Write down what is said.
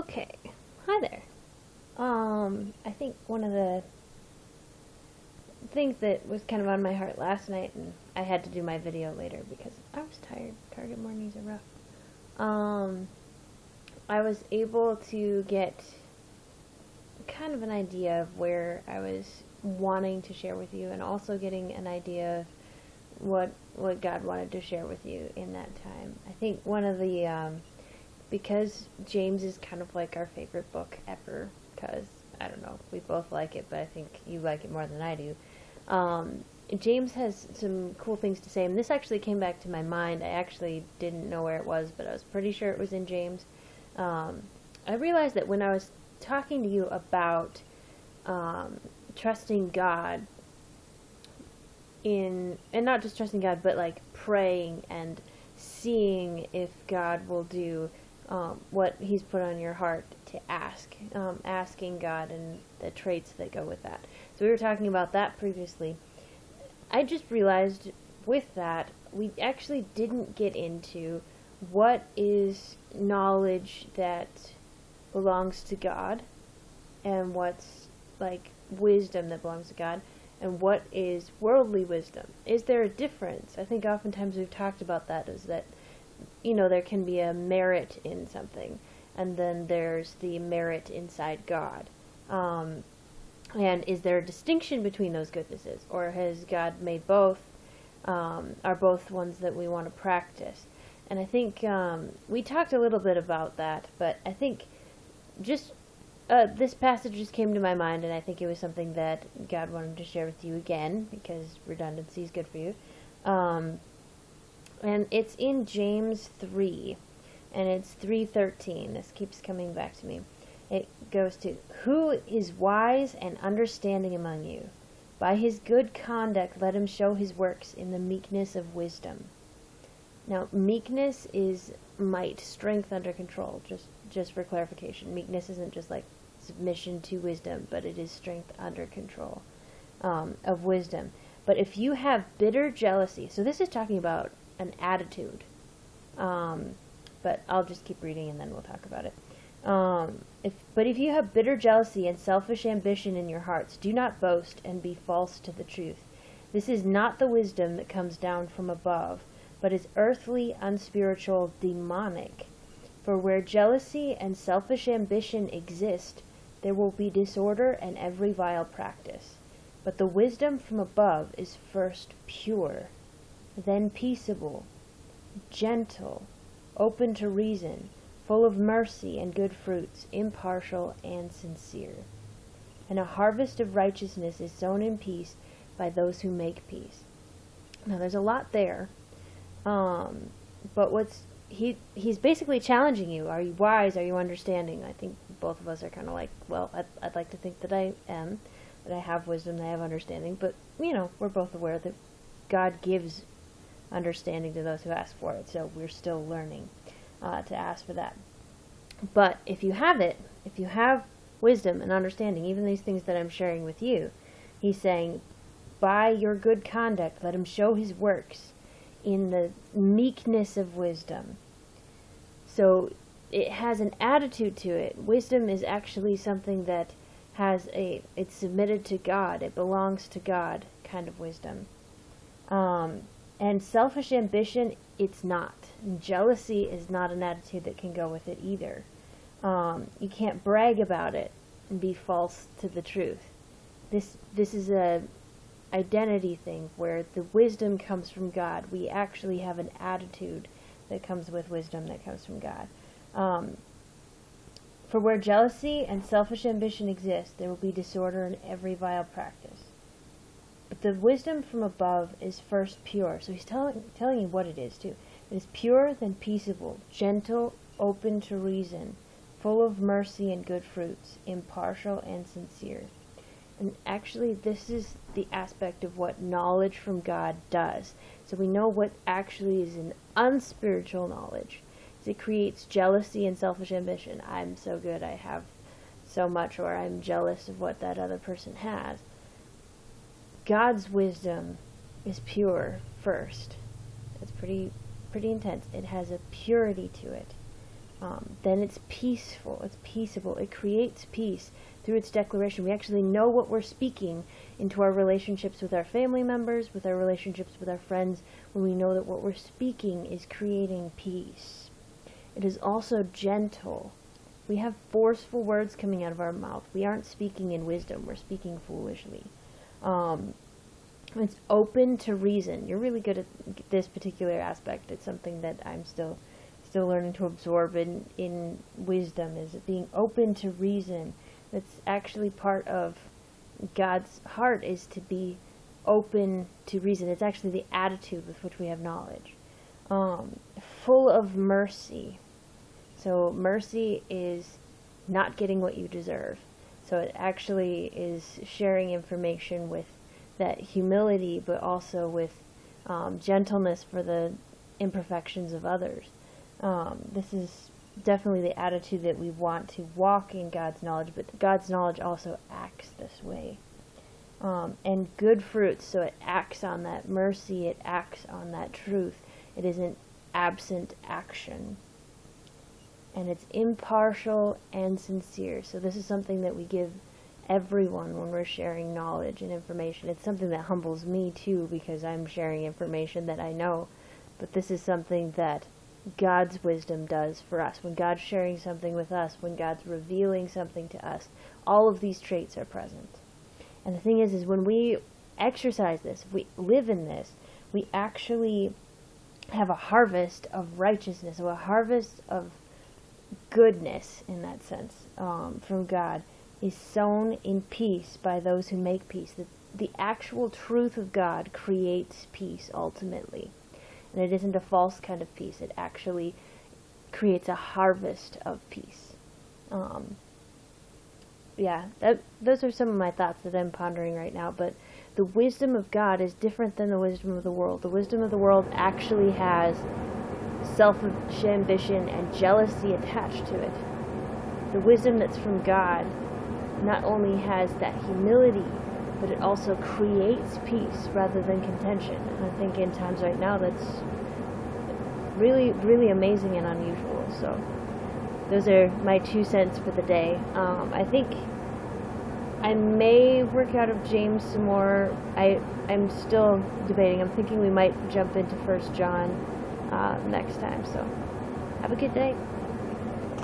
Okay, hi there. I think one of the things that was kind of on my heart last night, and I had to do my video later because I was tired. Target mornings are rough. I was able to get kind of an idea of where I was wanting to share with you, and also getting an idea of what God wanted to share with you in that time. I think one of the because James is kind of like our favorite book ever, because I don't know, we both like it, but I think you like it more than I do. James has some cool things to say, and this actually came back to my mind. I actually didn't know where it was, but I was pretty sure it was in James. I realized that when I was talking to you about trusting God and not just trusting God, but like praying and seeing if God will do what He's put on your heart to ask, asking God and the traits that go with that. So we were talking about that previously. I just realized with that, we actually didn't get into what is knowledge that belongs to God and what's like wisdom that belongs to God and what is worldly wisdom. Is there a difference? I think oftentimes we've talked about that, is that, you know, there can be a merit in something, and then there's the merit inside God. And is there a distinction between those goodnesses, or has God made both, are both ones that we want to practice? And I think we talked a little bit about that, but I think just this passage just came to my mind, and I think it was something that God wanted to share with you again, because redundancy is good for you. And it's in James 3, and it's 3:13. This keeps coming back to me. It goes to, "Who is wise and understanding among you? By his good conduct let him show his works in the meekness of wisdom." Now, meekness is might, strength under control, just for clarification. Meekness isn't just like submission to wisdom, but it is strength under control of wisdom. But if you have bitter jealousy, so this is talking about an attitude, but I'll just keep reading and then we'll talk about it. But if you have bitter jealousy and selfish ambition in your hearts, do not boast and be false to the truth. This is not the wisdom that comes down from above, but is earthly, unspiritual, demonic. For where jealousy and selfish ambition exist, there will be disorder and every vile practice. But the wisdom from above is first pure, then peaceable, gentle, open to reason, full of mercy and good fruits, impartial and sincere. And a harvest of righteousness is sown in peace by those who make peace. Now there's a lot there, but he's basically challenging you. Are you wise? Are you understanding? I think both of us are kind of like, well, I'd like to think that I am, that I have wisdom, that I have understanding, but, you know, we're both aware that God gives understanding to those who ask for it, so we're still learning to ask for that. But if you have it, if you have wisdom and understanding, even these things that I'm sharing with you, he's saying, by your good conduct, let him show his works in the meekness of wisdom. So it has an attitude to it. Wisdom is actually something that it's submitted to God, it belongs to God kind of wisdom. And selfish ambition, it's not. And jealousy is not an attitude that can go with it either. You can't brag about it and be false to the truth. This is a identity thing where the wisdom comes from God. We actually have an attitude that comes with wisdom that comes from God. For where jealousy and selfish ambition exist, there will be disorder in every vile practice. But the wisdom from above is first pure. So he's telling you what it is too. It is pure, then peaceable, gentle, open to reason, full of mercy and good fruits, impartial and sincere. And actually, this is the aspect of what knowledge from God does. So we know what actually is an unspiritual knowledge. It creates jealousy and selfish ambition. I'm so good, I have so much, or I'm jealous of what that other person has. God's wisdom is pure first. It's pretty intense. It has a purity to it. then it's peaceful, it's peaceable, it creates peace through its declaration. We actually know what we're speaking into our relationships with our family members, with our relationships with our friends, when we know that what we're speaking is creating peace. It is also gentle. We have forceful words coming out of our mouth. We aren't speaking in wisdom, we're speaking foolishly. It's open to reason. You're really good at this particular aspect. It's something that I'm still learning to absorb in wisdom, is being open to reason. That's actually part of God's heart, is to be open to reason. It's actually the attitude with which we have knowledge. Full of mercy. So mercy is not getting what you deserve. So it actually is sharing information with that humility, but also with gentleness for the imperfections of others. This is definitely the attitude that we want to walk in God's knowledge, but God's knowledge also acts this way. And good fruits, so it acts on that mercy, it acts on that truth. It isn't absent action. And it's impartial and sincere. So this is something that we give everyone when we're sharing knowledge and information. It's something that humbles me too, because I'm sharing information that I know. But this is something that God's wisdom does for us. When God's sharing something with us, when God's revealing something to us, all of these traits are present. And the thing is when we exercise this, if we live in this, we actually have a harvest of righteousness, or a harvest of goodness in that sense, from God, is sown in peace by those who make peace. The actual truth of God creates peace ultimately. And it isn't a false kind of peace. It actually creates a harvest of peace. Those are some of my thoughts that I'm pondering right now. But the wisdom of God is different than the wisdom of the world. The wisdom of the world actually has selfish ambition and jealousy attached to it. The wisdom that's from God not only has that humility, but it also creates peace rather than contention. And I think in times right now that's really, really amazing and unusual. So those are my 2 cents for the day. I think I may work out of James some more. I'm still debating. I'm thinking we might jump into 1 John next time. So have a good day.